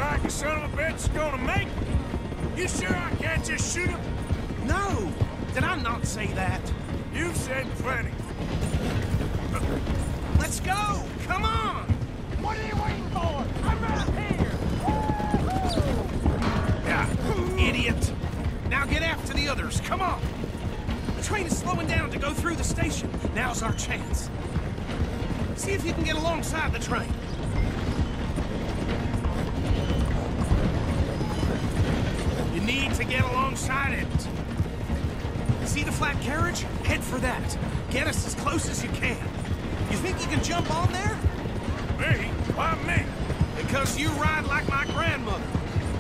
like a son of a bitch is gonna make it. You sure I can't just shoot him? No! Did I not say that? You've said plenty. Let's go! Come on! What are you waiting for? I'm right here! Yeah, idiot! Now get after the others, come on! The train is slowing down to go through the station. Now's our chance. See if you can get alongside the train. You need to get alongside it. See the flat carriage? Head for that. Get us as close as you can. You think you can jump on there? Me? Why me? Because you ride like my grandmother.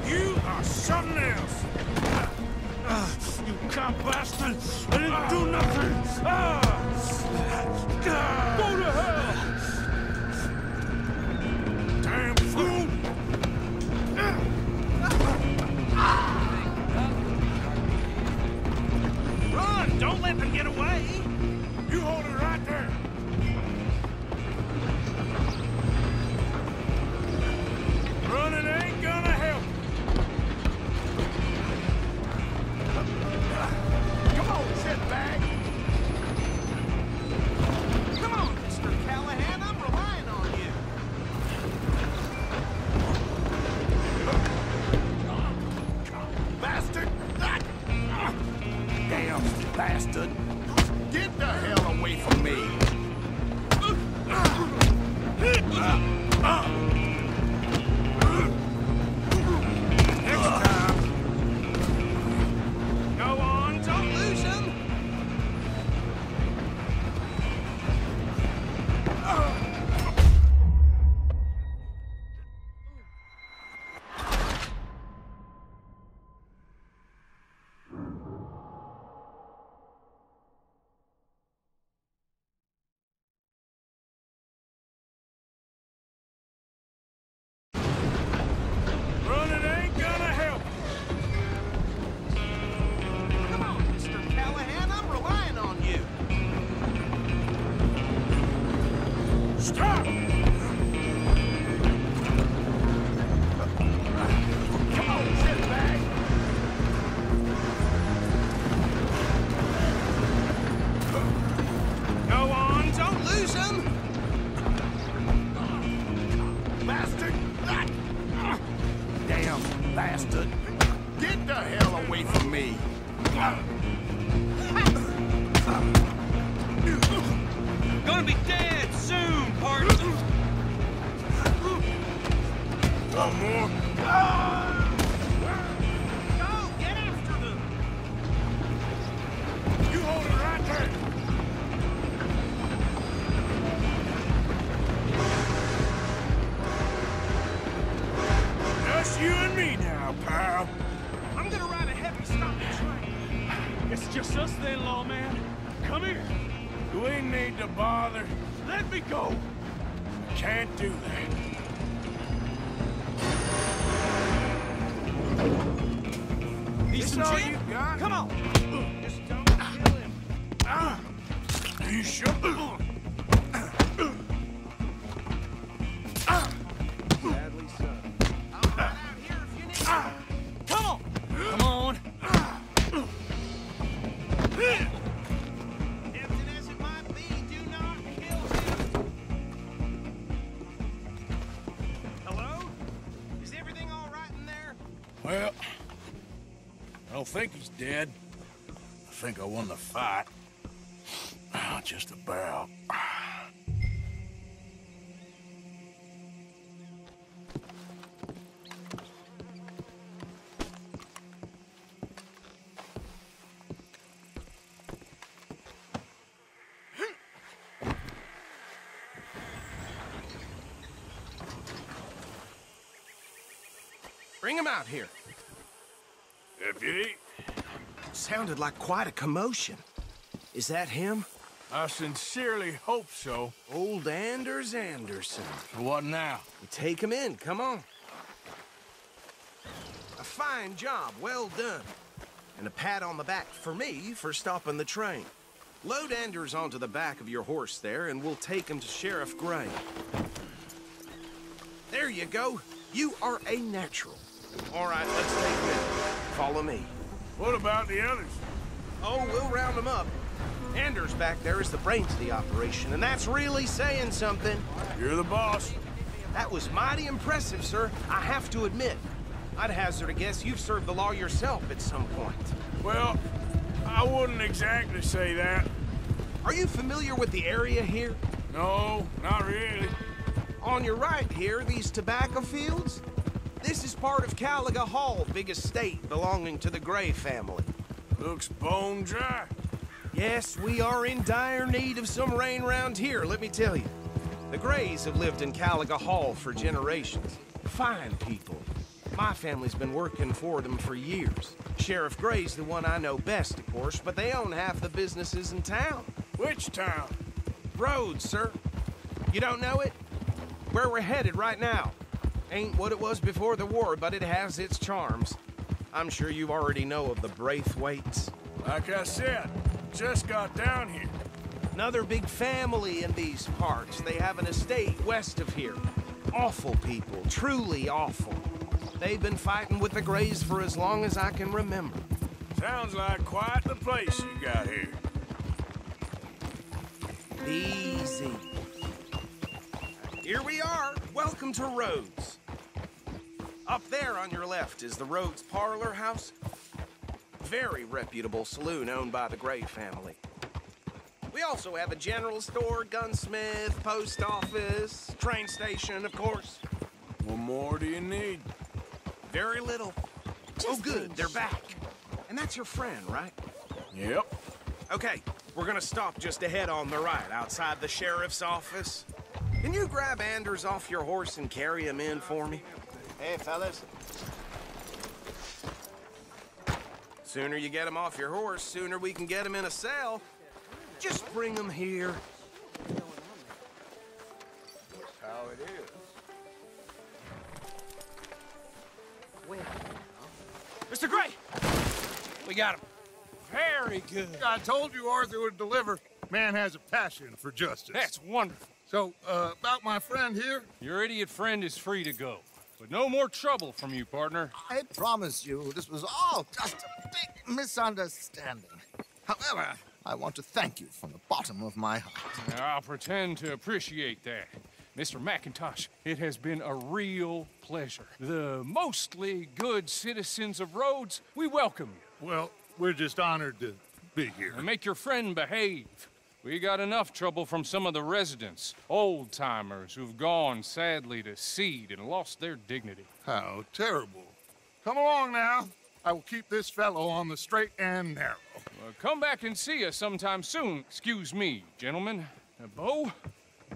You are something else. You cop bastard! I didn't do nothing! Go to hell! Damn fool! Run! Don't let them get away! You hold it right there. Running ain't gonna help. Come on, shitbag! Come on, Mr. Callahan, I'm relying on you. Bastard! Damn bastard. Get the hell away from me! Next time. Go on, don't lose him. Running ain't gonna help. Come on, Mr. Callahan, I'm relying on you. Stop! Come on, shitbag! Go on, don't lose him. Bastard! Damn bastard. Get the hell away from me! Gonna be dead soon, partner. One more. Go, get after them. You hold it right there. Just you and me now, pal. I'm gonna ride a heavy stopping train. It's just us then, lawman. Come here. Do we need to bother? Let me go. Can't do that. Need This some all gin? you got? Come on. Just don't kill him. Are you sure? Sadly so. I'll ride out here if you need me. Come on. Come on. Tempting as it might be, do not kill him. Hello? Is everything all right in there? Well, I don't think he's dead. I think I won the fight. Just about. Bring him out here. Deputy, Sounded like quite a commotion. Is that him? I sincerely hope so. Old Anders Anderson. What now? Take him in, come on. A fine job, well done. And a pat on the back for me for stopping the train. Load Anders onto the back of your horse there, and we'll take him to Sheriff Gray. There you go. You are a natural. All right, let's take it. Follow me. What about the others? Oh, we'll round them up. Anders back there is the brains of the operation, and that's really saying something. You're the boss. That was mighty impressive, sir. I have to admit. I'd hazard a guess you've served the law yourself at some point. Well, I wouldn't exactly say that. Are you familiar with the area here? No, not really. On your right here, these tobacco fields? This is part of Caliga Hall, big estate belonging to the Gray family. Looks bone dry. Yes, we are in dire need of some rain round here, let me tell you. The Grays have lived in Caliga Hall for generations. Fine people. My family's been working for them for years. Sheriff Gray's the one I know best, of course, but they own half the businesses in town. Which town? Rhodes, sir. You don't know it? Where we're headed right now. Ain't what it was before the war, but it has its charms. I'm sure you already know of the Braithwaites. Like I said, just got down here. Another big family in these parts. They have an estate west of here. Awful people, truly awful. They've been fighting with the Grays for as long as I can remember. Sounds like quite the place you got here. Easy. Here we are. Welcome to Rhodes. Up there on your left is the Rhodes Parlor House. Very reputable saloon owned by the Gray family. We also have a general store, gunsmith, post office, train station, of course. What more do you need? Very little. Oh, good, they're back. And that's your friend, right? Yep. Okay, we're gonna stop just ahead on the right, outside the sheriff's office. Can you grab Anders off your horse and carry him in for me? Hey, fellas. Sooner you get him off your horse, sooner we can get him in a cell. Just bring him here. How it is. Mr. Gray! We got him. Very good. I told you Arthur would deliver. Man has a passion for justice. That's wonderful. So, about my friend here? Your idiot friend is free to go. But no more trouble from you, partner. I promise you, this was all just a big misunderstanding. However, I want to thank you from the bottom of my heart. I'll pretend to appreciate that. Mr. McIntosh, it has been a real pleasure. The mostly good citizens of Rhodes, we welcome you. Well, we're just honored to be here. And make your friend behave. We got enough trouble from some of the residents, old-timers who've gone, sadly, to seed and lost their dignity. How terrible. Come along now. I will keep this fellow on the straight and narrow. Come back and see us sometime soon. Excuse me, gentlemen. Bo,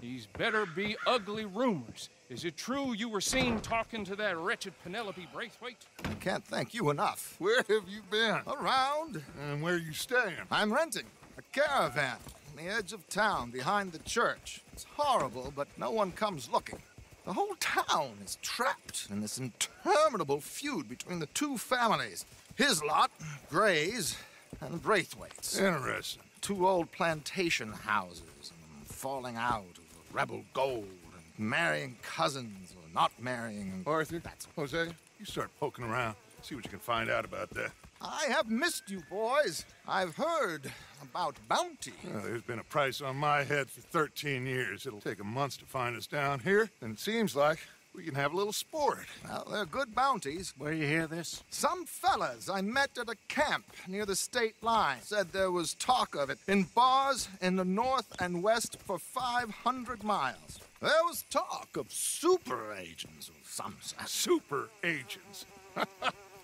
these better be ugly rumors. Is it true you were seen talking to that wretched Penelope Braithwaite? I can't thank you enough. Where have you been? Around. And where are you staying? I'm renting a caravan on the edge of town behind the church. It's horrible, but no one comes looking. The whole town is trapped in this interminable feud between the two families. His lot, Gray's, and Braithwaite's. Interesting. Two old plantation houses, and falling out over rebel gold, and marrying cousins or not marrying. And Arthur, Jose, you start poking around. See what you can find out about that. I have missed you, boys. I've heard about bounty. Well, there's been a price on my head for 13 years. It'll take 'em months to find us down here, and it seems like we can have a little sport. Well, they're good bounties. Where you hear this? Some fellas I met at a camp near the state line said there was talk of it in bars in the north and west for 500 miles. There was talk of super agents of some sort. Super agents.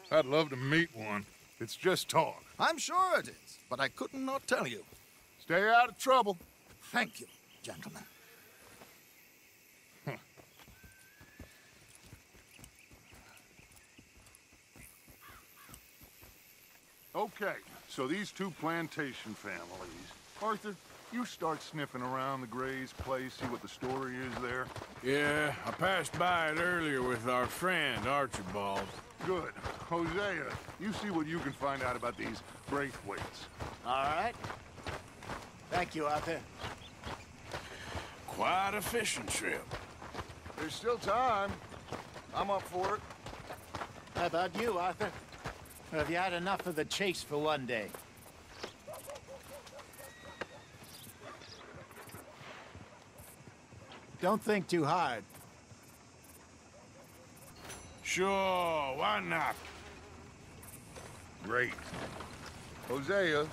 I'd love to meet one. It's just talk. I'm sure it is, but I couldn't not tell you. Stay out of trouble. Thank you, gentlemen. Okay, so these two plantation families. Arthur, you start sniffing around the Gray's place, see what the story is there. Yeah, I passed by it earlier with our friend, Archibald. Good. Hosea, you see what you can find out about these Braithwaites. All right. Thank you, Arthur. Quite a fishing trip. There's still time. I'm up for it. How about you, Arthur? Or have you had enough of the chase for one day? Don't think too hard. Sure, why not? Great. Hosea,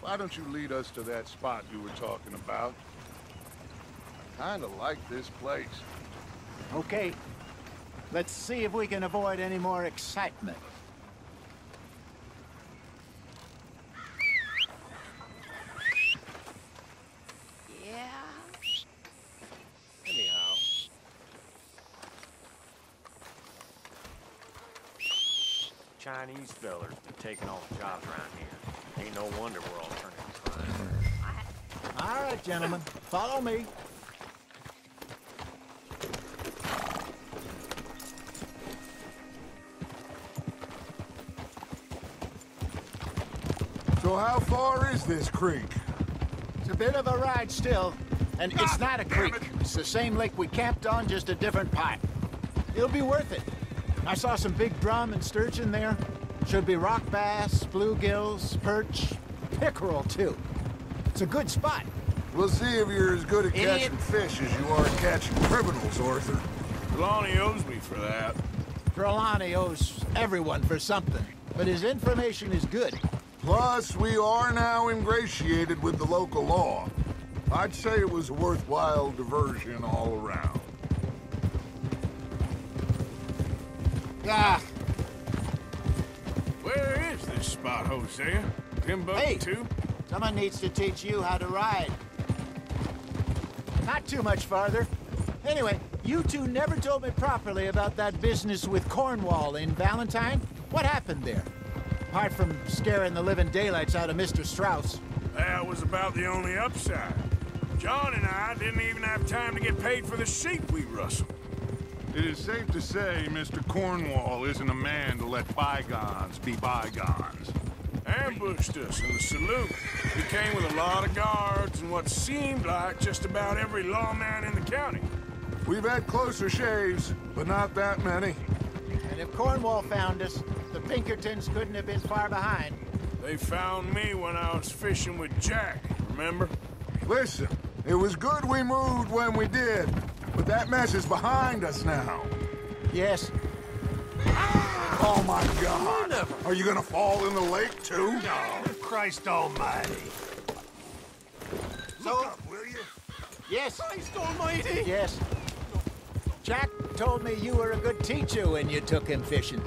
why don't you lead us to that spot you were talking about? I kinda like this place. Okay. Let's see if we can avoid any more excitement. Yeah. Anyhow. Chinese fellers been taking all the jobs around here. Ain't no wonder we're all turning crime. All right, gentlemen. Follow me. So how far is this creek? It's a bit of a ride still. And it's not a creek. It's the same lake we camped on, just a different part. It'll be worth it. I saw some big drum and sturgeon there. Should be rock bass, bluegills, perch, pickerel, too. It's a good spot. We'll see if you're as good at Idiot. catching fish as you are at catching criminals, Arthur. Lonnie owes me for that. Trelawney owes everyone for something, but his information is good. Plus, we are now ingratiated with the local law. I'd say it was a worthwhile diversion all around. Ah, Where is this spot, Hosea? Timbuktu? someone needs to teach you how to ride. Not too much farther. Anyway, you two never told me properly about that business with Cornwall in Valentine. What happened there? Apart from scaring the living daylights out of Mr. Strauss. That was about the only upside. John and I didn't even have time to get paid for the sheep we rustled. It is safe to say Mr. Cornwall isn't a man to let bygones be bygones. Ambushed us in the saloon. He came with a lot of guards and what seemed like just about every lawman in the county. We've had closer shaves, but not that many. And if Cornwall found us, the Pinkertons couldn't have been far behind. They found me when I was fishing with Jack, remember? Listen, it was good we moved when we did, but that mess is behind us now. Yes. Oh my God! Are you gonna fall in the lake too? Oh, Christ almighty. So, Will you? yes. Christ almighty! Yes. Jack told me you were a good teacher when you took him fishing.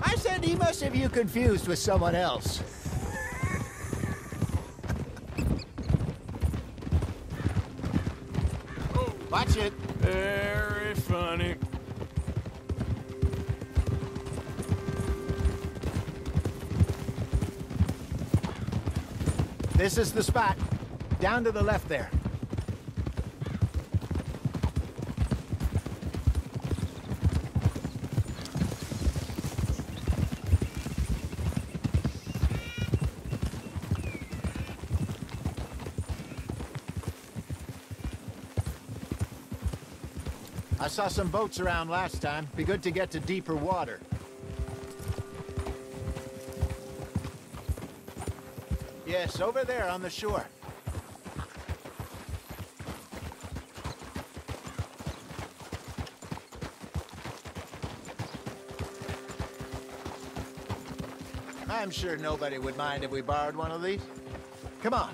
I said he must have you confused with someone else. Watch it. Very funny. This is the spot. Down to the left there. I saw some boats around last time. Be good to get to deeper water. Yes, over there on the shore. I'm sure nobody would mind if we borrowed one of these. Come on.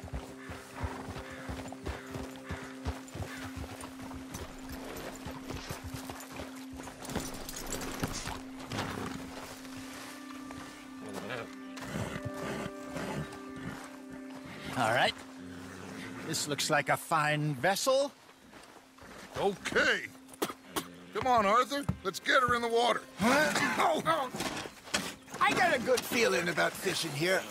All right. This looks like a fine vessel. Okay. Come on, Arthur. Let's get her in the water. I got a good feeling about fishing here.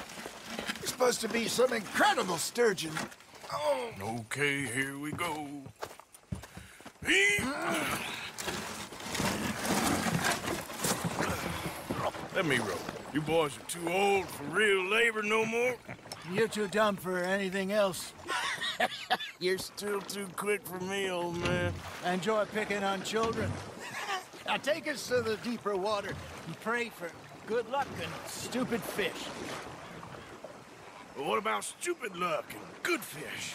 There's supposed to be some incredible sturgeon. Oh, Okay, here we go. Let me row. You boys are too old for real labor no more. you're too dumb for anything else. You're still too quick for me, old man. I enjoy picking on children. Now take us to the deeper water and pray for good luck and stupid fish. But what about stupid luck and good fish?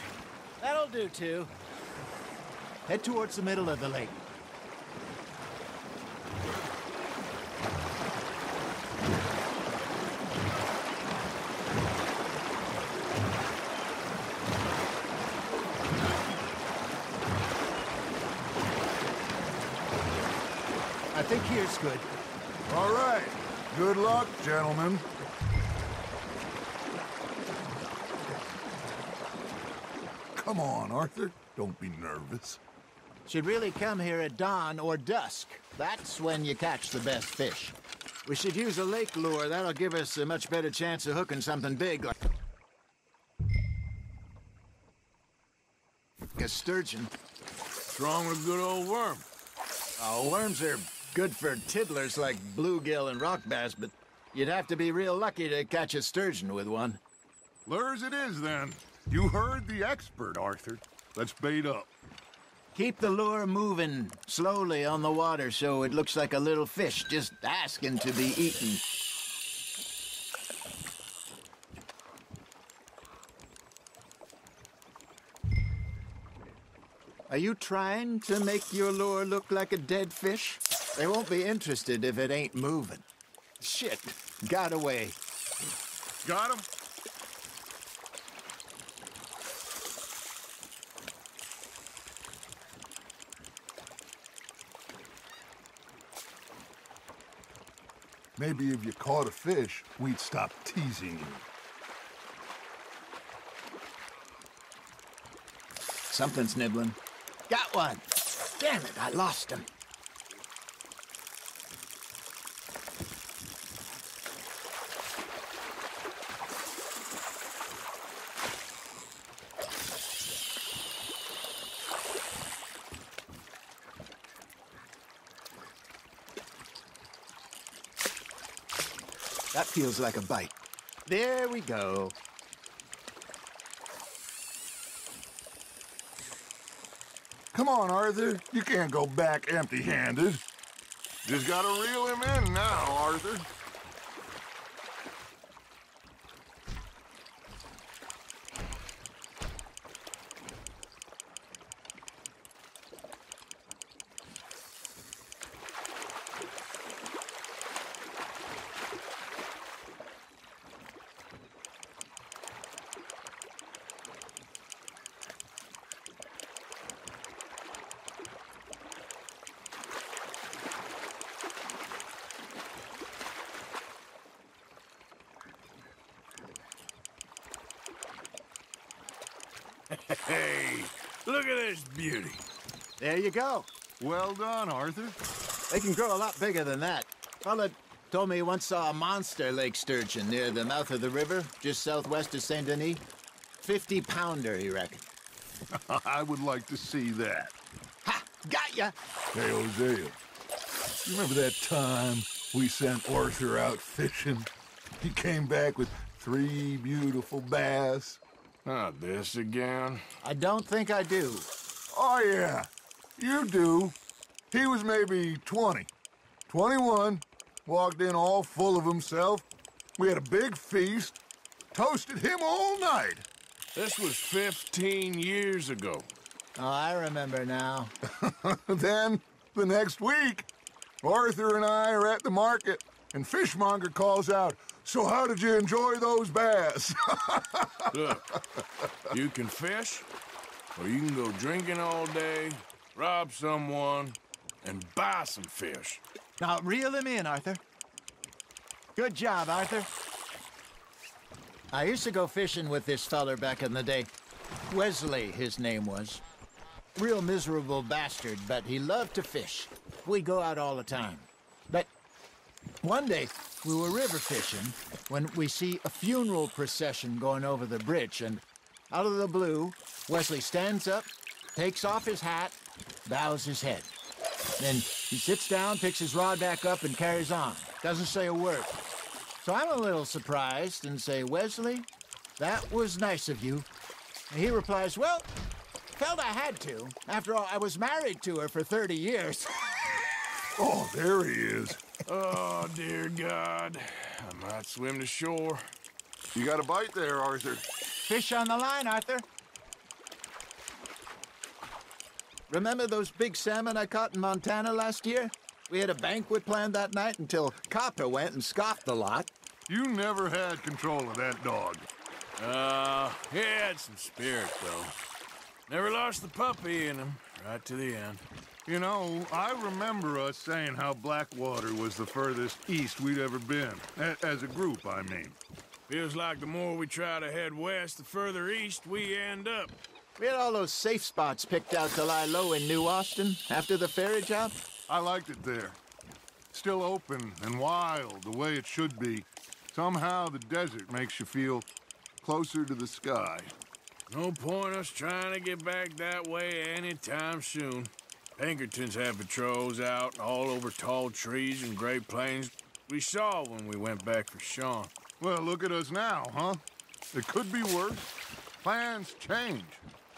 That'll do, too. Head towards the middle of the lake. I think here's good. All right. Good luck, gentlemen. Come on, Arthur. Don't be nervous. Should really come here at dawn or dusk. That's when you catch the best fish. We should use a lake lure. That'll give us a much better chance of hooking something big like a sturgeon. What's wrong with a good old worm? Oh, worms are good for tiddlers like bluegill and rock bass, but you'd have to be real lucky to catch a sturgeon with one. Lures it is, then. You heard the expert, Arthur. Let's bait up. Keep the lure moving slowly on the water so it looks like a little fish just asking to be eaten. Are you trying to make your lure look like a dead fish? They won't be interested if it ain't moving. Shit, got away. Got him? Maybe if you caught a fish, we'd stop teasing you. Something's nibbling. Got one! Damn it, I lost him. That feels like a bite. There we go. Come on, Arthur. You can't go back empty-handed. Just gotta reel him in now, Arthur. Hey, look at this beauty. There you go. Well done, Arthur. They can grow a lot bigger than that. Fella told me he once saw a monster lake sturgeon near the mouth of the river, just southwest of Saint Denis. 50-pounder, he reckoned. I would like to see that. Ha! Got ya! Hey, Hosea, you remember that time we sent Arthur out fishing? He came back with 3 beautiful bass. Not this again. I don't think I do. Oh, yeah, you do. He was maybe 20, 21, walked in all full of himself. We had a big feast, toasted him all night. This was 15 years ago. Oh, I remember now. Then, the next week, Arthur and I are at the market, and Fishmonger calls out, "So how did you enjoy those bass?" Look, you can fish, or you can go drinking all day, rob someone, and buy some fish. Now, reel him in, Arthur. Good job, Arthur. I used to go fishing with this feller back in the day. Wesley, his name was. Real miserable bastard, but he loved to fish. We'd go out all the time. But one day, we were river fishing when we see a funeral procession going over the bridge, and out of the blue, Wesley stands up, takes off his hat, bows his head. Then he sits down, picks his rod back up, and carries on. Doesn't say a word. So I'm a little surprised and say, "Wesley, that was nice of you." And he replies, "Well, felt I had to. After all, I was married to her for 30 years. Oh, there he is. Oh, dear God. I might swim to shore. You got a bite there, Arthur. Fish on the line, Arthur. Remember those big salmon I caught in Montana last year? We had a banquet planned that night until Copper went and scoffed the lot. You never had control of that dog. He had some spirit, though. Never lost the puppy in him, right to the end. You know, I remember us saying how Blackwater was the furthest east we'd ever been. As a group, I mean. Feels like the more we try to head west, the further east we end up. We had all those safe spots picked out to lie low in New Austin after the ferry job. I liked it there. Still open and wild, the way it should be. Somehow the desert makes you feel closer to the sky. No point us trying to get back that way anytime soon. Pinkertons had patrols out all over tall trees and Great Plains. We saw when we went back for Sean. Well, look at us now, huh? It could be worse. Plans change.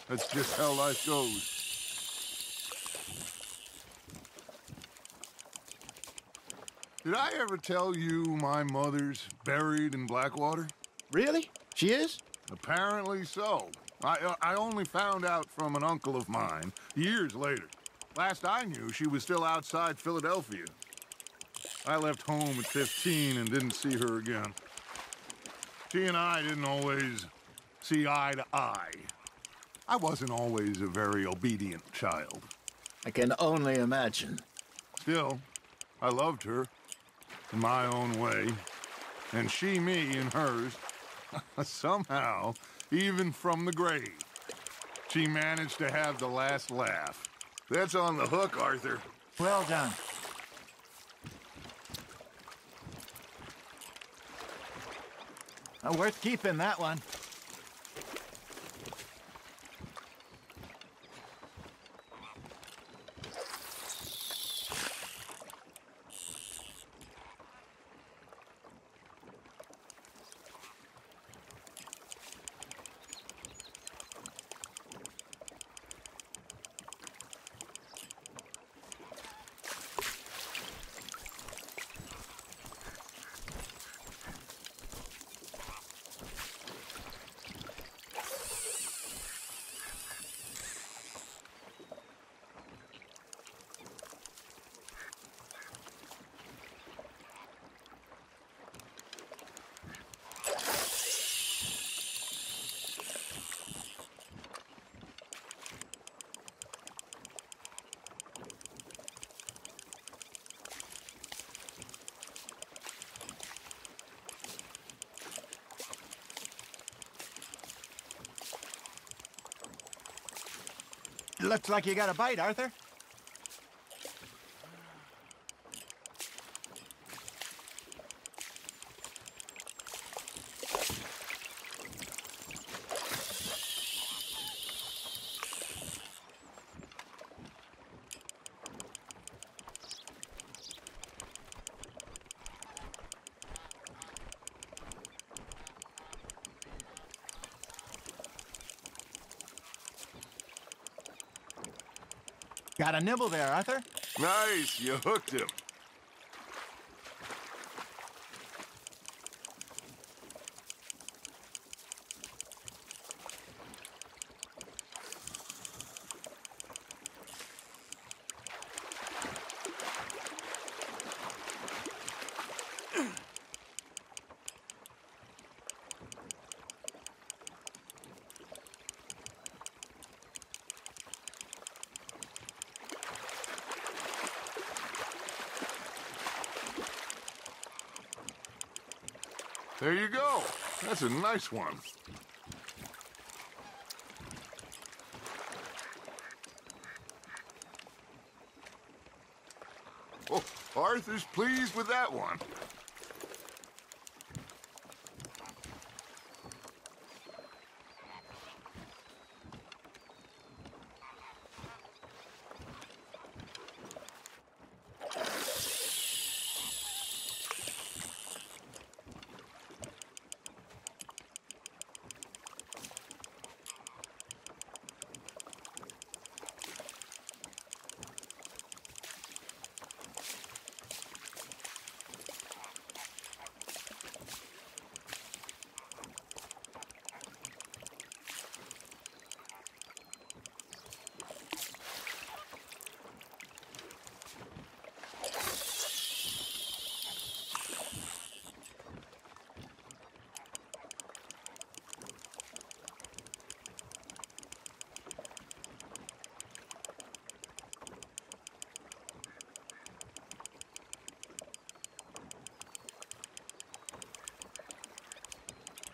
That's just how life goes. Did I ever tell you my mother's buried in Blackwater? Really? She is? Apparently so. I only found out from an uncle of mine years later. Last I knew, she was still outside Philadelphia. I left home at 15 and didn't see her again. She and I didn't always see eye to eye. I wasn't always a very obedient child. I can only imagine. Still, I loved her in my own way, and she me in hers. Somehow, even from the grave, she managed to have the last laugh. That's on the hook, Arthur. Well done. Worth keeping, that one. Looks like you got a bite, Arthur. Got a nibble there, Arthur. Nice, you hooked him. There you go. That's a nice one. Oh, Arthur's pleased with that one.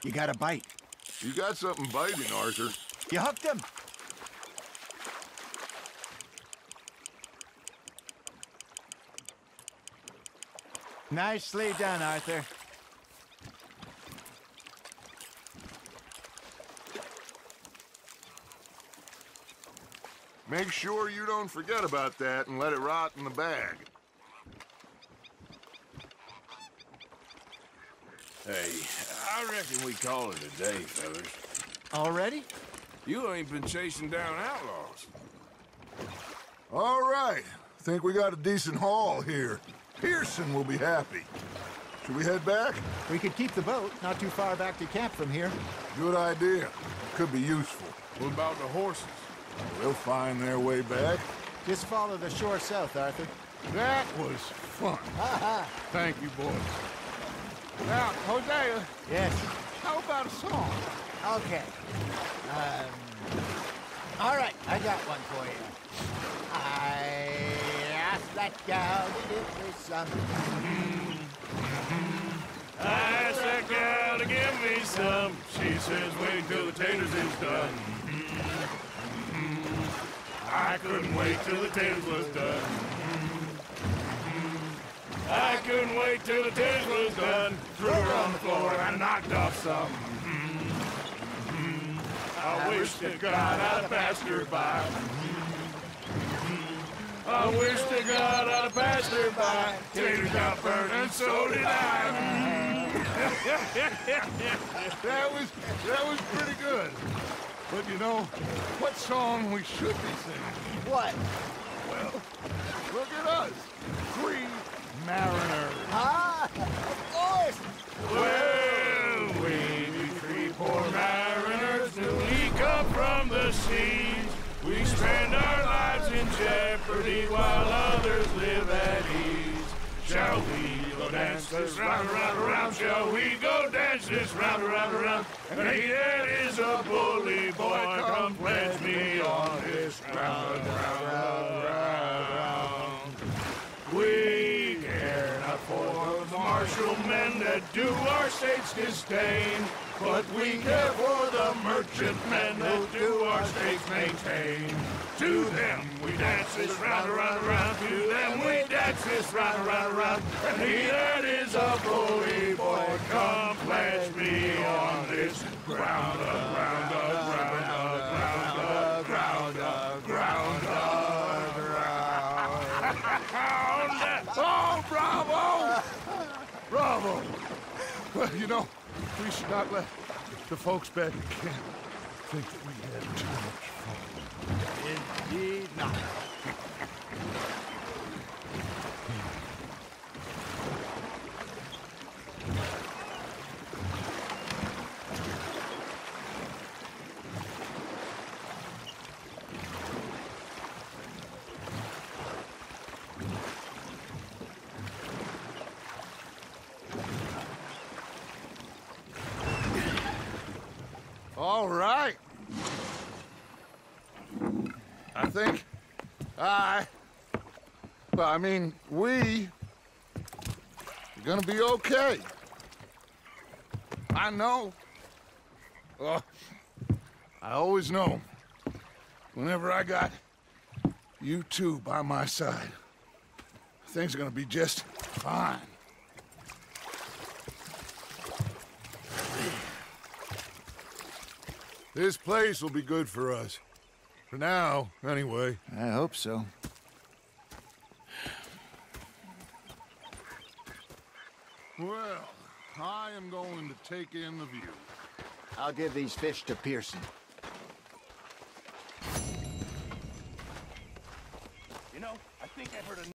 You got a bite. You got something biting, Arthur. You hooked him. Nicely done, Arthur. Make sure you don't forget about that and let it rot in the bag. Hey, I reckon we call it a day, fellas. Already? You ain't been chasing down outlaws. All right. Think we got a decent haul here. Pearson will be happy. Should we head back? We could keep the boat not too far back to camp from here. Good idea. Could be useful. What about the horses? They'll find their way back. Just follow the shore south, Arthur. That was fun. Thank you, boys. Now, Hosea, Yes. how about a song? Okay. All right, I got one for you. I asked that gal to give me some. I asked that gal to give me some. She says, wait till the taters is done. I couldn't wait till the taters was done. I couldn't wait till the taters was done. Threw her on the floor and I knocked off some. I wish to God I'd have passed her by. I wish to God I'd have passed her by. Taters got burned and so did I. That was pretty good. But you know, what song we should be singing? What? Well, look at us. 3 mariners. Ah, of course. Well, we be 3 poor mariners newly come from the seas. We spend our lives in jeopardy while others live at ease. Shall we go dance this round, around, around? Shall we go dance this round, around, around? And he that is a bully boy, come pledge me on this round, round, round. We care not for the martial men that do our states disdain, but we care for the merchant men that do our states maintain. To them we dance this round, around, around. To them we dance this round, around, around. And he that is a bully boy, come pledge me on this ground, ground, ground, ground, ground, ground, ground. Oh, bravo! Bravo! Well, you know, we should not let the folks back at camp think that we had too much fun. Indeed not. All right. I mean, we are gonna be okay. I know. I always know. Whenever I got you two by my side, things are gonna be just fine. This place will be good for us. For now, anyway. I hope so. Well, I am going to take in the view. I'll give these fish to Pearson. You know, I think I heard a